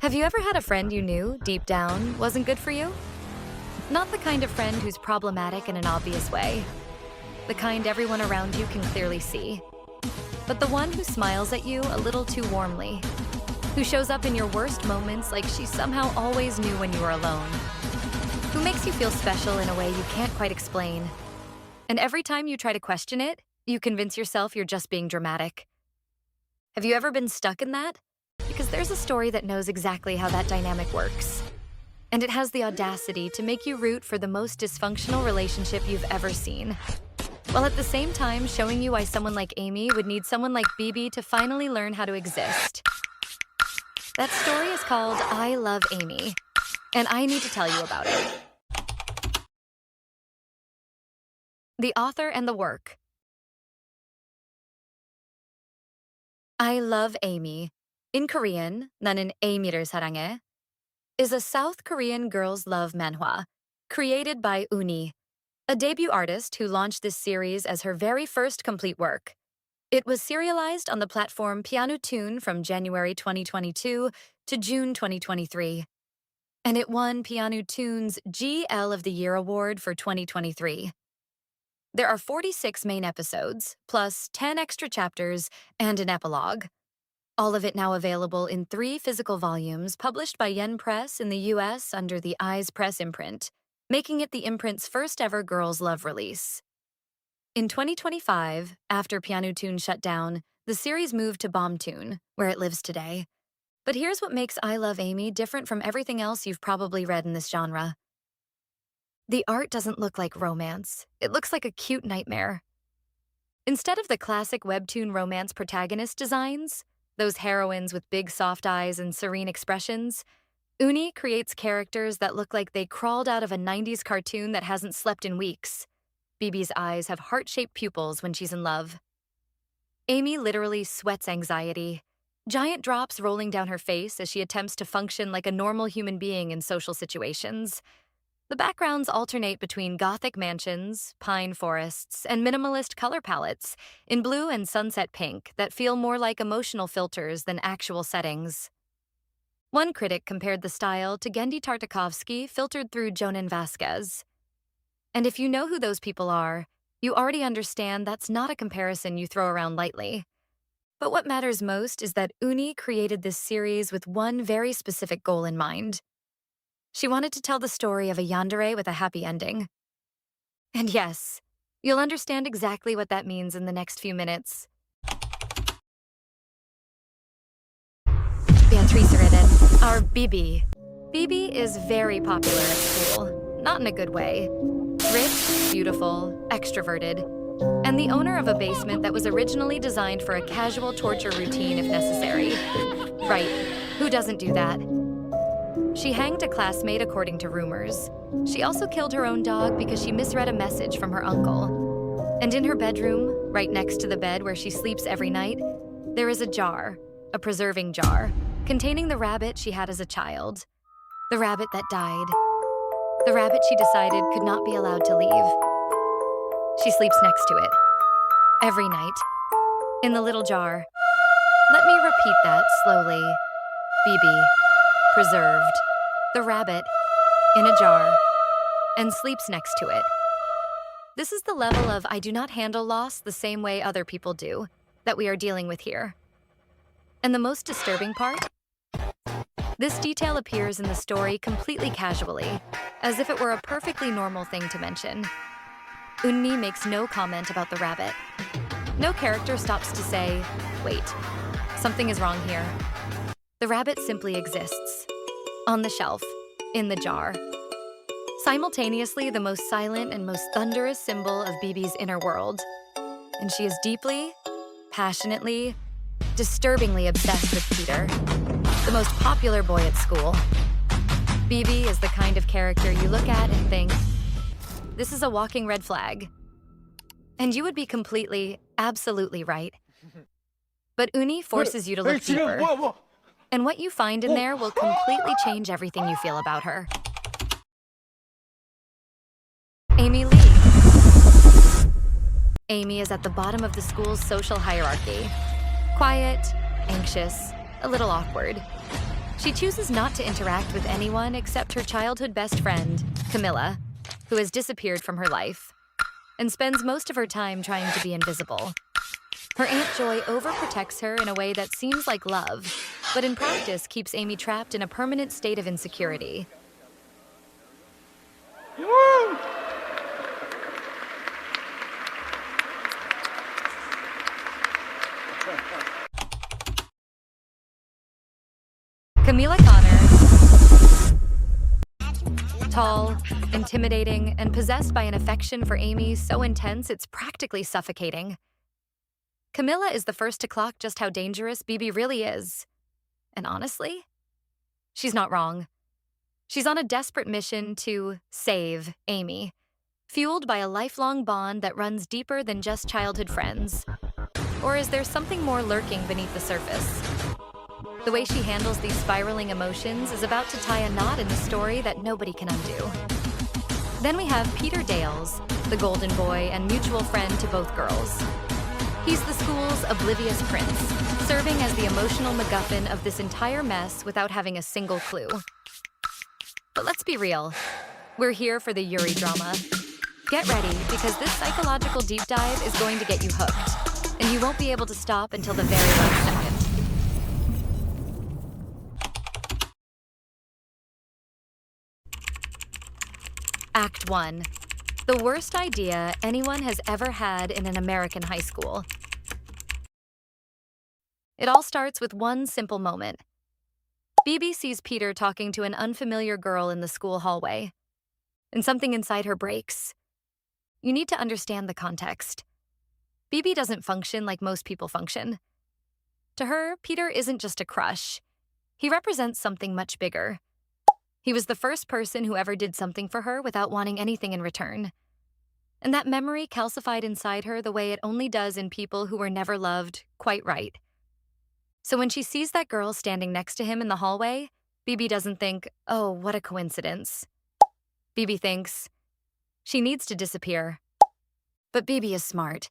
Have you ever had a friend you knew, deep down, wasn't good for you? Not the kind of friend who's problematic in an obvious way. The kind everyone around you can clearly see. But the one who smiles at you a little too warmly. Who shows up in your worst moments like she somehow always knew when you were alone. Who makes you feel special in a way you can't quite explain. And every time you try to question it, you convince yourself you're just being dramatic. Have you ever been stuck in that? Because there's a story that knows exactly how that dynamic works. And it has the audacity to make you root for the most dysfunctional relationship you've ever seen. While at the same time showing you why someone like Amy would need someone like Bibi to finally learn how to exist. That story is called I Love Amy, and I need to tell you about it. The author and the work. I Love Amy, in Korean, 나는 Amy를 사랑해, is a South Korean girls' love manhwa, created by Uni, a debut artist who launched this series as her very first complete work. It was serialized on the platform Pianotoon from January 2022 to June 2023. And it won Pianotoon's GL of the Year award for 2023. There are 46 main episodes, plus 10 extra chapters and an epilogue. All of it now available in 3 physical volumes published by Yen Press in the US under the Eyes Press imprint, making it the imprint's first ever girls' love release. In 2025, after Pianotoon shut down, the series moved to Boomtoon, where it lives today. But here's what makes I Love Amy different from everything else you've probably read in this genre. The art doesn't look like romance. It looks like a cute nightmare. Instead of the classic webtoon romance protagonist designs, those heroines with big soft eyes and serene expressions, Uni creates characters that look like they crawled out of a 90s cartoon that hasn't slept in weeks. Bibi's eyes have heart-shaped pupils when she's in love. Amy literally sweats anxiety, giant drops rolling down her face as she attempts to function like a normal human being in social situations. The backgrounds alternate between gothic mansions, pine forests, and minimalist color palettes in blue and sunset pink that feel more like emotional filters than actual settings. One critic compared the style to Genndy Tartakovsky filtered through Jonan Vasquez. And if you know who those people are, you already understand that's not a comparison you throw around lightly. But what matters most is that Uni created this series with one very specific goal in mind. She wanted to tell the story of a yandere with a happy ending. And yes, you'll understand exactly what that means in the next few minutes. BEATRICE REDEN, our Bibi. Bibi is very popular at school, not in a good way. Rich, beautiful, extroverted, and the owner of a basement that was originally designed for a casual torture routine if necessary. Right, who doesn't do that? She hanged a classmate according to rumors. She also killed her own dog because she misread a message from her uncle. And in her bedroom, right next to the bed where she sleeps every night, there is a jar, a preserving jar, containing the rabbit she had as a child. The rabbit that died. The rabbit she decided could not be allowed to leave. She sleeps next to it. Every night. In the little jar. Let me repeat that slowly. Bibi. Preserved. The rabbit. In a jar. And sleeps next to it. This is the level of I do not handle loss the same way other people do that we are dealing with here. And the most disturbing part? This detail appears in the story completely casually, as if it were a perfectly normal thing to mention. Uni makes no comment about the rabbit. No character stops to say, wait, something is wrong here. The rabbit simply exists. On the shelf, in the jar. Simultaneously the most silent and most thunderous symbol of Bibi's inner world. And she is deeply, passionately, disturbingly obsessed with Peter, the most popular boy at school. Bibi is the kind of character you look at and think, this is a walking red flag. And you would be completely, absolutely right. But Uni forces you to look deeper. And what you find in there will completely change everything you feel about her. Amy Lee. Amy is at the bottom of the school's social hierarchy. Quiet, anxious, a little awkward. She chooses not to interact with anyone except her childhood best friend, CAMILLA, who has disappeared from her life, and spends most of her time trying to be invisible. Her Aunt Joy overprotects her in a way that seems like love, but in practice keeps Amy trapped in a permanent state of insecurity. CAMILLA Connor, tall, intimidating, and possessed by an affection for Amy so intense it's practically suffocating. CAMILLA is the first to clock just how dangerous Bibi really is. And honestly, she's not wrong. She's on a desperate mission to save Amy, fueled by a lifelong bond that runs deeper than just childhood friends. Or is there something more lurking beneath the surface? The way she handles these spiraling emotions is about to tie a knot in the story that nobody can undo. Then we have Peter Dales, the golden boy and mutual friend to both girls. He's the school's oblivious prince, serving as the emotional MacGuffin of this entire mess without having a single clue. But let's be real, we're here for the Yuri drama. Get ready, because this psychological deep dive is going to get you hooked, and you won't be able to stop until the very last second. Act 1. The worst idea anyone has ever had in an American high school. It all starts with one simple moment. Bibi sees Peter talking to an unfamiliar girl in the school hallway, and something inside her breaks. You need to understand the context. Bibi doesn't function like most people function. To her, Peter isn't just a crush. He represents something much bigger. He was the first person who ever did something for her without wanting anything in return. And that memory calcified inside her the way it only does in people who were never loved quite right. So when she sees that girl standing next to him in the hallway, Bibi doesn't think, oh, what a coincidence. Bibi thinks, she needs to disappear. But Bibi is smart.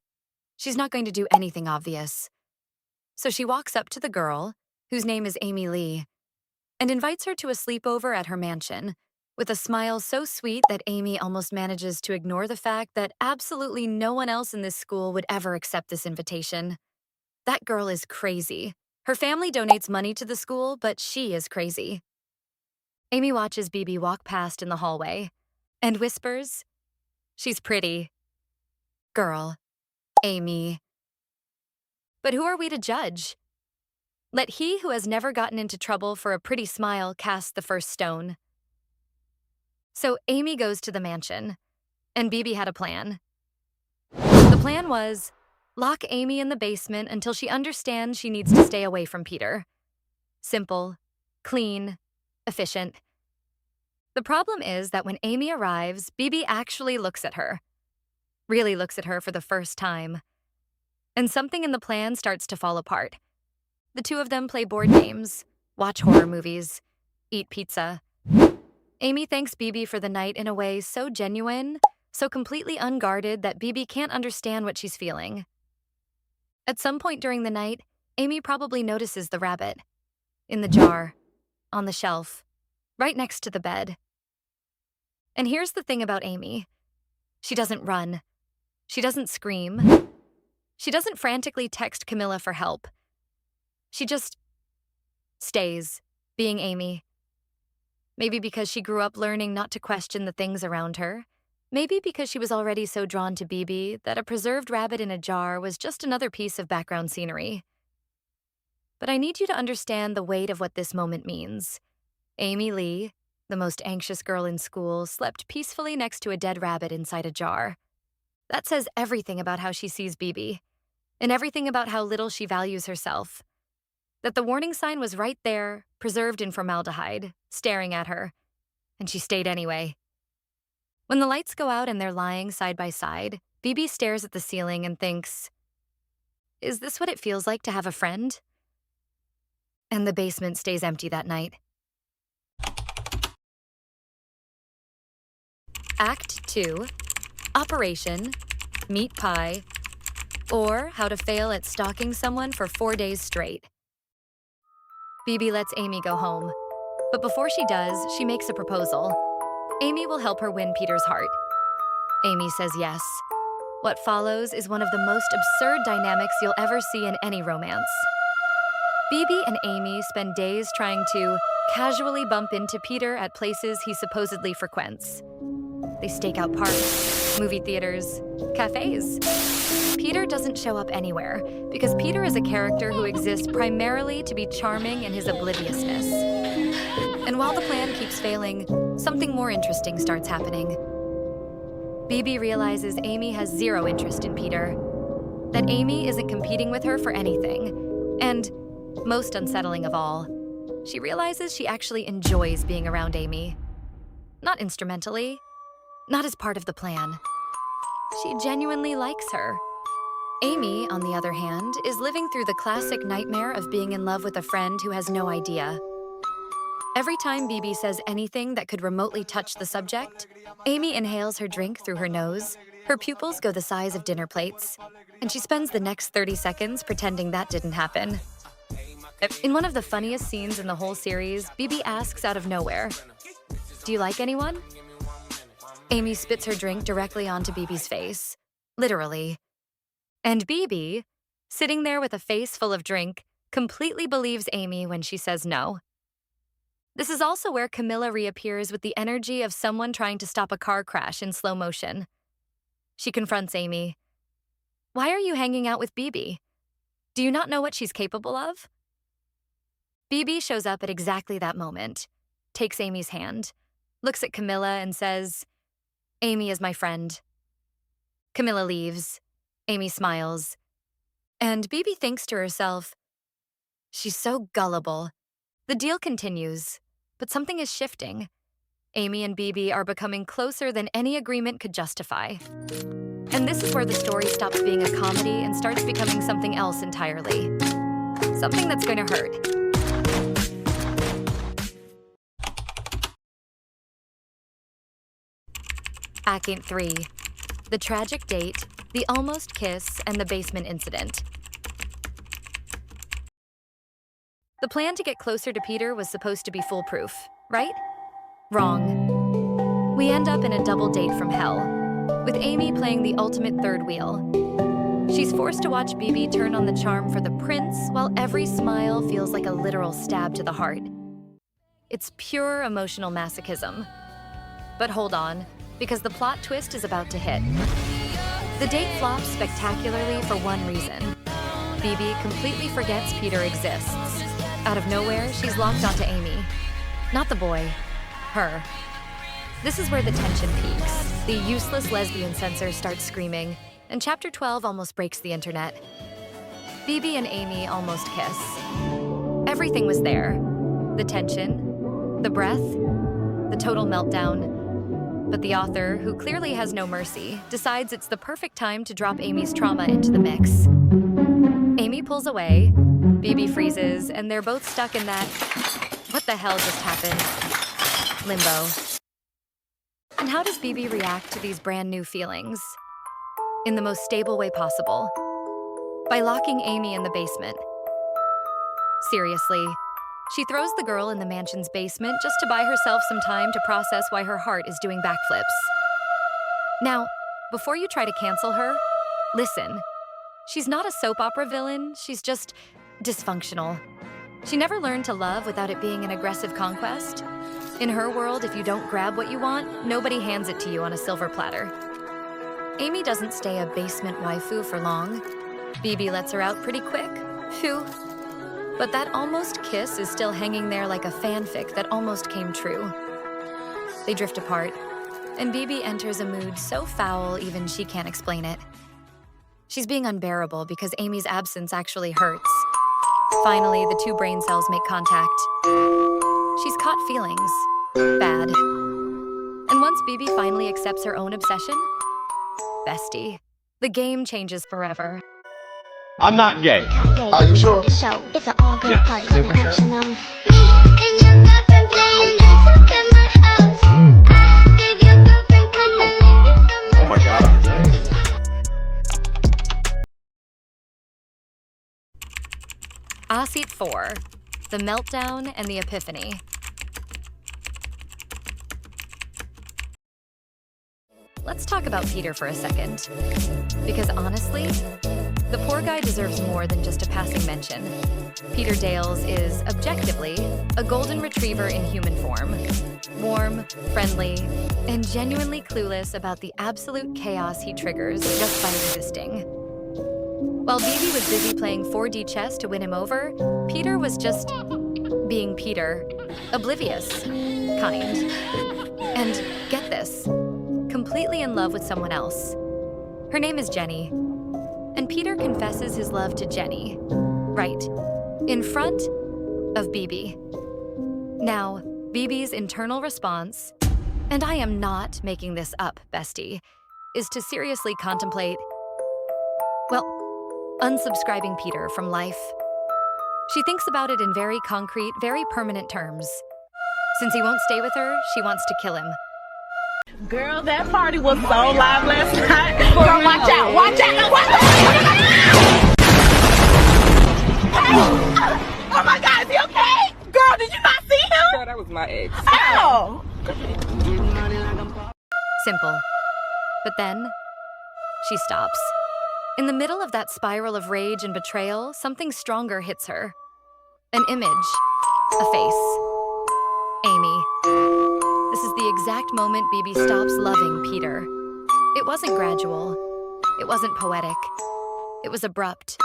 She's not going to do anything obvious. So she walks up to the girl, whose name is Amy Lee, and invites her to a sleepover at her mansion, with a smile so sweet that Amy almost manages to ignore the fact that absolutely no one else in this school would ever accept this invitation. That girl is crazy. Her family donates money to the school, but she is crazy. Amy watches Bibi walk past in the hallway and whispers, she's pretty. Girl. Amy. But who are we to judge? Let he who has never gotten into trouble for a pretty smile cast the first stone. So Amy goes to the mansion, and Bibi had a plan. The plan was, lock Amy in the basement until she understands she needs to stay away from Peter. Simple, clean, efficient. The problem is that when Amy arrives, Bibi actually looks at her. Really looks at her for the first time. And something in the plan starts to fall apart. The two of them play board games, watch horror movies, eat pizza. Amy thanks Bibi for the night in a way so genuine, so completely unguarded that Bibi can't understand what she's feeling. At some point during the night, Amy probably notices the rabbit. In the jar, on the shelf, right next to the bed. And here's the thing about Amy. She doesn't run. She doesn't scream. She doesn't frantically text CAMILLA for help. She just stays, being Amy. Maybe because she grew up learning not to question the things around her. Maybe because she was already so drawn to Bibi that a preserved rabbit in a jar was just another piece of background scenery. But I need you to understand the weight of what this moment means. Amy Lee, the most anxious girl in school, slept peacefully next to a dead rabbit inside a jar. That says everything about how she sees Bibi, and everything about how little she values herself. That the warning sign was right there, preserved in formaldehyde, staring at her, and she stayed anyway. When the lights go out and they're lying side by side, Bibi stares at the ceiling and thinks, is this what it feels like to have a friend? And the basement stays empty that night. Act 2, Operation, Meat Pie, or How to Fail at Stalking Someone for 4 Days Straight. Bibi lets Amy go home. But before she does, she makes a proposal. Amy will help her win Peter's heart. Amy says yes. What follows is one of the most absurd dynamics you'll ever see in any romance. Bibi and Amy spend days trying to casually bump into Peter at places he supposedly frequents. They stake out parks, movie theaters, cafes. Peter doesn't show up anywhere because Peter is a character who exists primarily to be charming in his obliviousness. And while the plan keeps failing, something more interesting starts happening. Bibi realizes Amy has zero interest in Peter, that Amy isn't competing with her for anything, and, most unsettling of all, she realizes she actually enjoys being around Amy. Not instrumentally, not as part of the plan. She genuinely likes her. Amy, on the other hand, is living through the classic nightmare of being in love with a friend who has no idea. Every time Bibi says anything that could remotely touch the subject, Amy inhales her drink through her nose, her pupils go the size of dinner plates, and she spends the next 30 seconds pretending that didn't happen. In one of the funniest scenes in the whole series, Bibi asks out of nowhere, "Do you like anyone?" Amy spits her drink directly onto Bibi's face, literally. And Bibi, sitting there with a face full of drink, completely believes Amy when she says no. This is also where CAMILLA reappears with the energy of someone trying to stop a car crash in slow motion. She confronts Amy. "Why are you hanging out with Bibi? Do you not know what she's capable of?" Bibi shows up at exactly that moment, takes Amy's hand, looks at CAMILLA and says, "Amy is my friend." CAMILLA leaves. Amy smiles. And Bibi thinks to herself, "She's so gullible." The deal continues, but something is shifting. Amy and Bibi are becoming closer than any agreement could justify. And this is where the story stops being a comedy and starts becoming something else entirely. Something that's going to hurt. Act 3. The tragic date, the almost kiss, and the basement incident. The plan to get closer to Peter was supposed to be foolproof, right? Wrong. We end up in a double date from hell, with Amy playing the ultimate third wheel. She's forced to watch Bibi turn on the charm for the prince, while every smile feels like a literal stab to the heart. It's pure emotional masochism. But hold on, because the plot twist is about to hit. The date flops spectacularly for one reason. Bibi completely forgets Peter exists. Out of nowhere, she's locked onto Amy. Not the boy, her. This is where the tension peaks. The useless lesbian censor starts screaming, and Chapter 12 almost breaks the internet. Bibi and Amy almost kiss. Everything was there. The tension, the breath, the total meltdown. But the author, who clearly has no mercy, decides it's the perfect time to drop Amy's trauma into the mix. Amy pulls away, Bibi freezes, and they're both stuck in that "what the hell just happened?" limbo. And how does Bibi react to these brand new feelings? In the most stable way possible. By locking Amy in the basement. Seriously, she throws the girl in the mansion's basement just to buy herself some time to process why her heart is doing backflips. Now, before you try to cancel her, listen. She's not a soap opera villain, she's just dysfunctional. She never learned to love without it being an aggressive conquest. In her world, if you don't grab what you want, nobody hands it to you on a silver platter. Amy doesn't stay a basement waifu for long. Bibi lets her out pretty quick. Phew. But that almost kiss is still hanging there like a fanfic that almost came true. They drift apart, and Bibi enters a mood so foul even she can't explain it. She's being unbearable because Amy's absence actually hurts. Finally, the two brain cells make contact. She's caught feelings. Bad. And once Bibi finally accepts her own obsession, bestie, the game changes forever. I'm not gay. Are you sure? So, it's an all-girl party. Super sure. Action, Oh my god. Act 4. the meltdown and the epiphany. Let's talk about Peter for a second. Because honestly, the poor guy deserves more than just a passing mention. Peter Dales is, objectively, a golden retriever in human form. Warm, friendly, and genuinely clueless about the absolute chaos he triggers just by existing. While Bibi was busy playing 4D chess to win him over, Peter was just being Peter, oblivious, kind. And get this, completely in love with someone else. Her name is Jenny, and Peter confesses his love to Jenny, right, in front of Bibi. Now, Bibi's internal response, and I am not making this up, bestie, is to seriously contemplate, well, unsubscribing Peter from life. She thinks about it in very concrete, very permanent terms. Since he won't stay with her, she wants to kill him. Girl, that party was so live last night. Girl, watch out, watch out, watch out! Oh my God, is he okay? Girl, did you not see him? Girl, that was my ex. Oh! Simple. But then, she stops. In the middle of that spiral of rage and betrayal, something stronger hits her. An image. A face. Amy. This is the exact moment Bibi stops loving Peter. It wasn't gradual. It wasn't poetic. It was abrupt.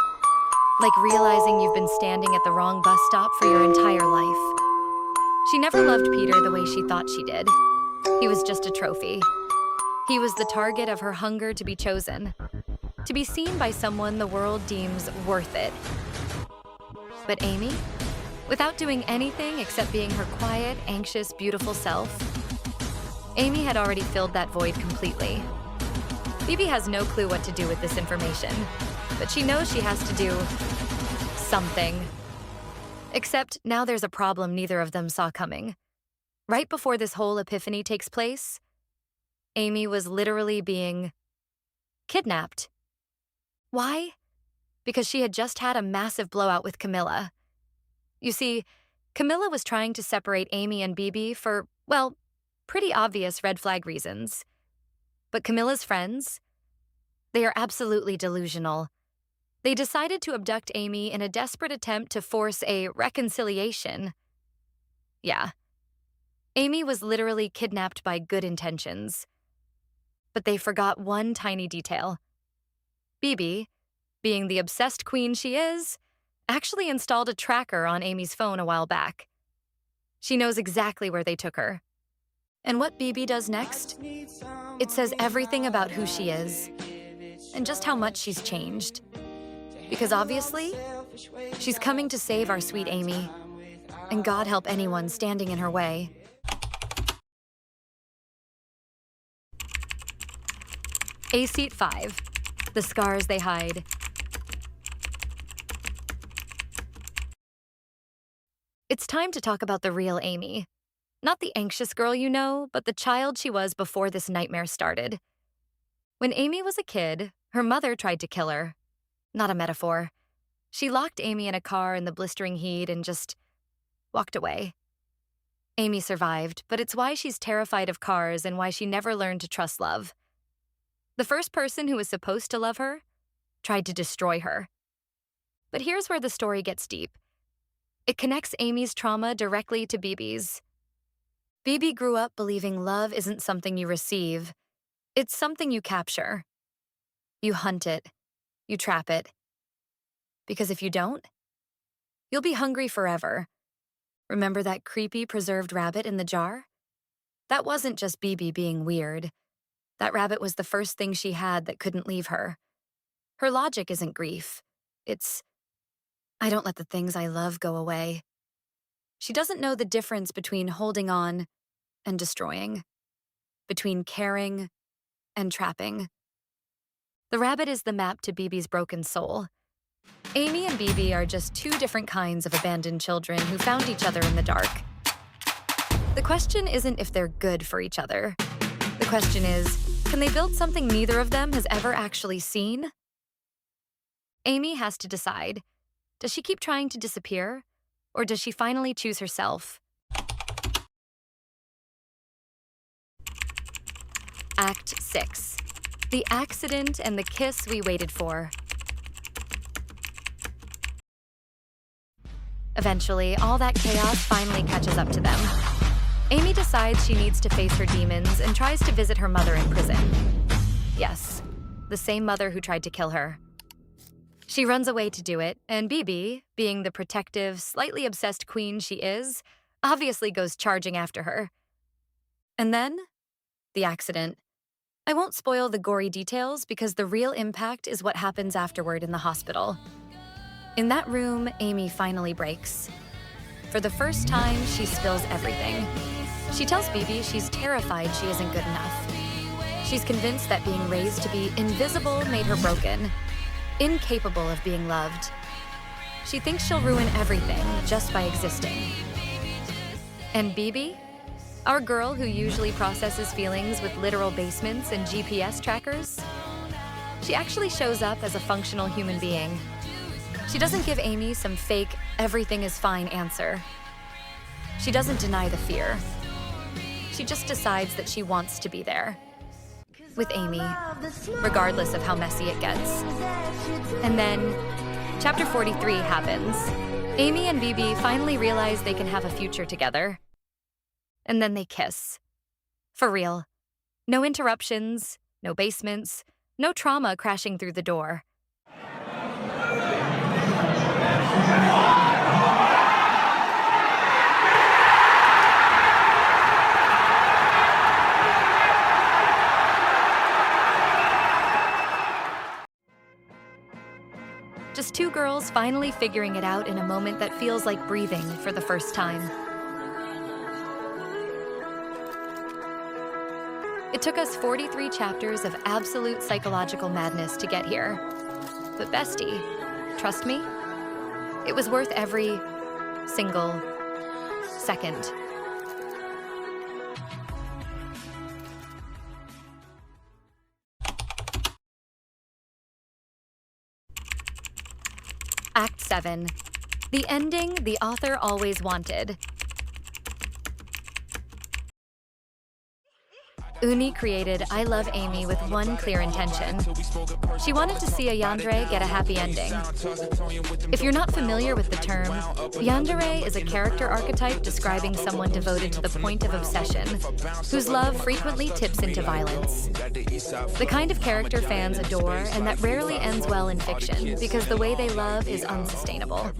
Like realizing you've been standing at the wrong bus stop for your entire life. She never loved Peter the way she thought she did. He was just a trophy. He was the target of her hunger to be chosen. To be seen by someone the world deems worth it. But Amy? Without doing anything except being her quiet, anxious, beautiful self, Amy had already filled that void completely. Bibi has no clue what to do with this information, but she knows she has to do something. Except now there's a problem neither of them saw coming. Right before this whole epiphany takes place, Amy was literally being kidnapped. Why? Because she had just had a massive blowout with CAMILLA. You see, CAMILLA was trying to separate Amy and Bibi for, well, pretty obvious red flag reasons. But CAMILLA's friends? They are absolutely delusional. They decided to abduct Amy in a desperate attempt to force a reconciliation. Yeah. Amy was literally kidnapped by good intentions. But they forgot one tiny detail. Bibi, being the obsessed queen she is, actually installed a tracker on Amy's phone a while back. She knows exactly where they took her. And what Bibi does next? It says everything about who she is and just how much she's changed. Because obviously, she's coming to save our sweet Amy, and God help anyone standing in her way. A-Seat 5, The Scars They Hide. It's time to talk about the real Amy. Not the anxious girl you know, but the child she was before this nightmare started. When Amy was a kid, her mother tried to kill her. Not a metaphor. She locked Amy in a car in the blistering heat and just walked away. Amy survived, but it's why she's terrified of cars and why she never learned to trust love. The first person who was supposed to love her tried to destroy her. But here's where the story gets deep. It connects Amy's trauma directly to Bibi's. Bibi grew up believing love isn't something you receive. It's something you capture. You hunt it. You trap it. Because if you don't, you'll be hungry forever. Remember that creepy preserved rabbit in the jar? That wasn't just Bibi being weird. That rabbit was the first thing she had that couldn't leave her. Her logic isn't grief. It's, I don't let the things I love go away. She doesn't know the difference between holding on and destroying, between caring and trapping. The rabbit is the map to Bibi's broken soul. Amy and Bibi are just two different kinds of abandoned children who found each other in the dark. The question isn't if they're good for each other. The question is, can they build something neither of them has ever actually seen? Amy has to decide. Does she keep trying to disappear? or does she finally choose herself? Act 6. The accident and the kiss we waited for. Eventually, all that chaos finally catches up to them. Amy decides she needs to face her demons and tries to visit her mother in prison. Yes, the same mother who tried to kill her. She runs away to do it, and Bibi, being the protective, slightly obsessed queen she is, obviously goes charging after her. And then, the accident. I won't spoil the gory details because the real impact is what happens afterward in the hospital. In that room, Amy finally breaks. For the first time, she spills everything. She tells Bibi she's terrified she isn't good enough. She's convinced that being raised to be invisible made her broken, incapable of being loved. She thinks she'll ruin everything just by existing. And Bibi? Our girl who usually processes feelings with literal basements and GPS trackers? She actually shows up as a functional human being. She doesn't give Amy some fake, everything is fine answer. She doesn't deny the fear. She just decides that she wants to be there. With Amy, regardless of how messy it gets. And then, chapter 43 happens. Amy and Bibi finally realize they can have a future together. And then they kiss. For real. No interruptions, no basements, no trauma crashing through the door. Just two girls finally figuring it out in a moment that feels like breathing for the first time. It took us 43 chapters of absolute psychological madness to get here. But bestie, trust me, it was worth every single second. Act 7. The ending the author always wanted. Uni created I Love Amy with one clear intention. She wanted to see a yandere get a happy ending. If you're not familiar with the term, yandere is a character archetype describing someone devoted to the point of obsession, whose love frequently tips into violence. The kind of character fans adore and that rarely ends well in fiction because the way they love is unsustainable.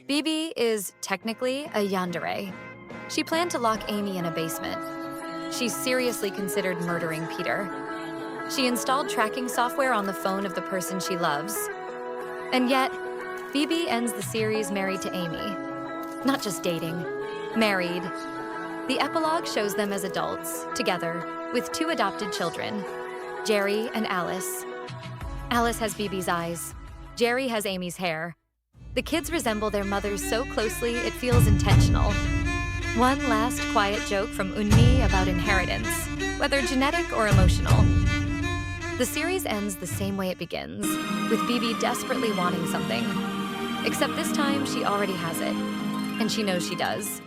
Bibi is technically a yandere. She planned to lock Amy in a basement. She seriously considered murdering Peter. She installed tracking software on the phone of the person she loves. And yet, Bibi ends the series married to Amy. Not just dating, married. The epilogue shows them as adults, together, with two adopted children, Jerry and Alice. Alice has Bibi's eyes. Jerry has Amy's hair. The kids resemble their mothers so closely it feels intentional. One last quiet joke from Unmi about inheritance, whether genetic or emotional. The series ends the same way it begins, with Bibi desperately wanting something. Except this time, she already has it, and she knows she does.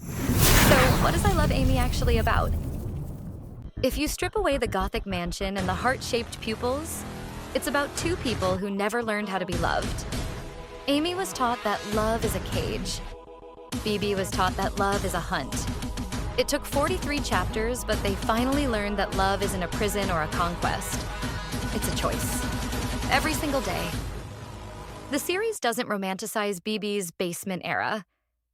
So, what is I Love Amy actually about? If you strip away the Gothic mansion and the heart-shaped pupils, it's about two people who never learned how to be loved. Amy was taught that love is a cage. Bibi was taught that love is a hunt. It took 43 chapters, but they finally learned that love isn't a prison or a conquest. It's a choice. Every single day. The series doesn't romanticize Bibi's basement era.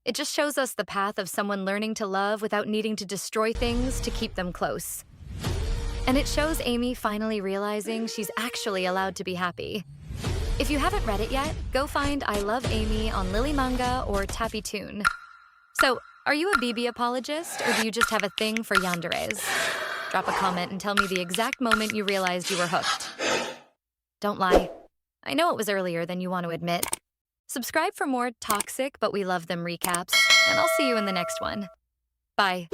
It just shows us the path of someone learning to love without needing to destroy things to keep them close. And it shows Amy finally realizing she's actually allowed to be happy. If you haven't read it yet, go find I Love Amy on Lily Manga or Tappy-toon. So, are you a Bibi apologist, or do you just have a thing for yanderes? Drop a comment and tell me the exact moment you realized you were hooked. Don't lie. I know it was earlier than you want to admit. Subscribe for more toxic but we love them recaps, and I'll see you in the next one. Bye.